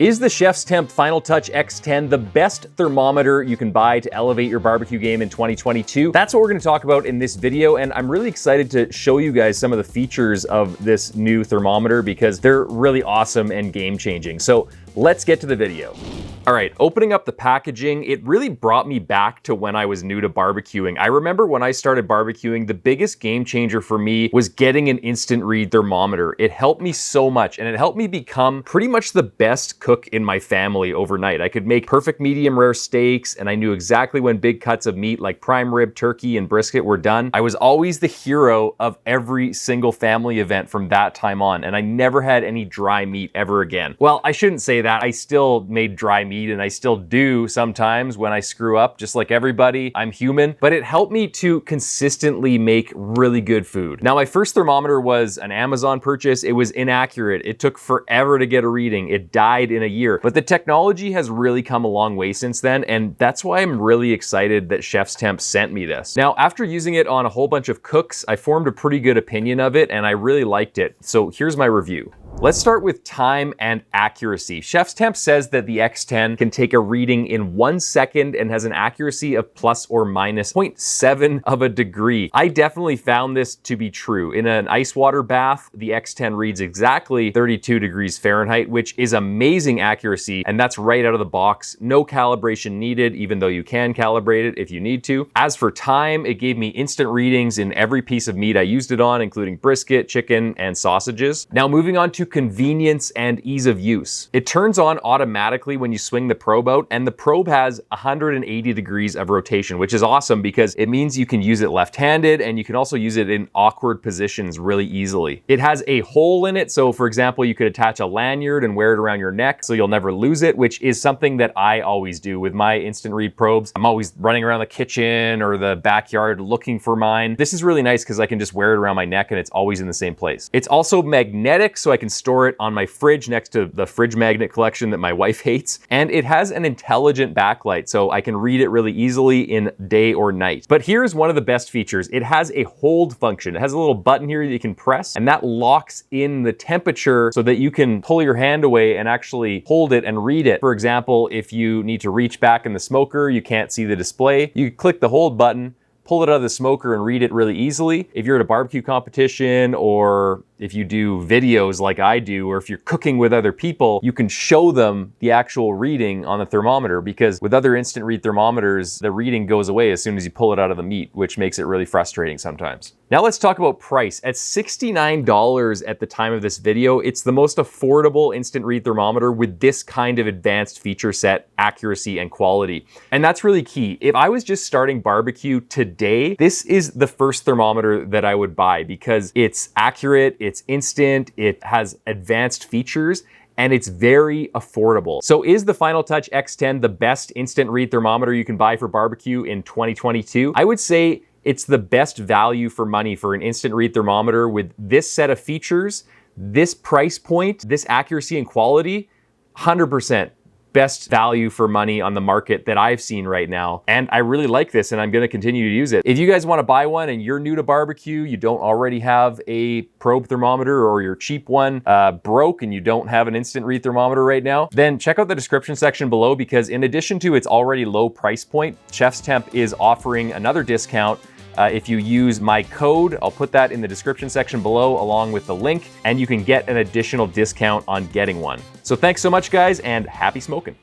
Is the ChefsTemp Finaltouch X10 the best thermometer you can buy to elevate your barbecue game in 2022? That's what we're going to talk about in this video, and I'm really excited to show you guys some of the features of this new thermometer because they're really awesome and game-changing. So let's get to the video. All right, opening up the packaging, it really brought me back to when I was new to barbecuing. I remember when I started barbecuing, the biggest game changer for me was getting an instant read thermometer. It helped me so much, and it helped me become pretty much the best cook in my family overnight. I could make perfect medium rare steaks, and I knew exactly when big cuts of meat like prime rib, turkey, and brisket were done. I was always the hero of every single family event from that time on, and I never had any dry meat ever again. Well, I shouldn't say that. I still made dry meat, and I still do sometimes when I screw up, just like everybody. I'm human, but it helped me to consistently make really good food. Now, my first thermometer was an Amazon purchase. It was inaccurate. It took forever to get a reading. It died in a year, but the technology has really come a long way since then, and that's why I'm really excited that ChefsTemp sent me this. Now, after using it on a whole bunch of cooks, I formed a pretty good opinion of it, and I really liked it. So here's my review. Let's start with time and accuracy. ChefsTemp says that the X10 can take a reading in 1 second and has an accuracy of plus or minus 0.7 of a degree. I definitely found this to be true. In an ice water bath, the X10 reads exactly 32 degrees Fahrenheit, which is amazing accuracy, and that's right out of the box. No calibration needed, even though you can calibrate it if you need to. As for time, it gave me instant readings in every piece of meat I used it on, including brisket, chicken, and sausages. Now moving on to convenience and ease of use. It turns on automatically when you swing the probe out, and the probe has 180 degrees of rotation, which is awesome because it means you can use it left-handed, and you can also use it in awkward positions really easily. It has a hole in it, so for example, you could attach a lanyard and wear it around your neck so you'll never lose it, which is something that I always do with my instant read probes. I'm always running around the kitchen or the backyard looking for mine. This is really nice because I can just wear it around my neck and it's always in the same place. It's also magnetic, so I can store it on my fridge next to the fridge magnet collection that my wife hates. And it has an intelligent backlight, so I can read it really easily in day or night. But here's one of the best features. It has a hold function. It has a little button here that you can press, and that locks in the temperature so that you can pull your hand away and actually hold it and read it. For example, if you need to reach back in the smoker, you can't see the display, you click the hold button, pull it out of the smoker and read it really easily. If you're at a barbecue competition, or if you do videos like I do, or if you're cooking with other people, you can show them the actual reading on the thermometer, because with other instant read thermometers, the reading goes away as soon as you pull it out of the meat, which makes it really frustrating sometimes. Now let's talk about price. At $69 at the time of this video, it's the most affordable instant read thermometer with this kind of advanced feature set, accuracy, and quality. And that's really key. If I was just starting barbecue today, this is the first thermometer that I would buy because it's accurate, it's instant, it has advanced features, and it's very affordable. So is the Finaltouch X10 the best instant read thermometer you can buy for barbecue in 2022? I would say it's the best value for money for an instant read thermometer with this set of features, this price point, this accuracy and quality. 100% best value for money on the market that I've seen right now. And I really like this, and I'm gonna continue to use it. If you guys wanna buy one and you're new to barbecue, you don't already have a probe thermometer, or your cheap one broke and you don't have an instant read thermometer right now, then check out the description section below, because in addition to its already low price point, ChefsTemp is offering another discount if you use my code. I'll put that in the description section below along with the link, and you can get an additional discount on getting one. So thanks so much, guys, and happy smoking.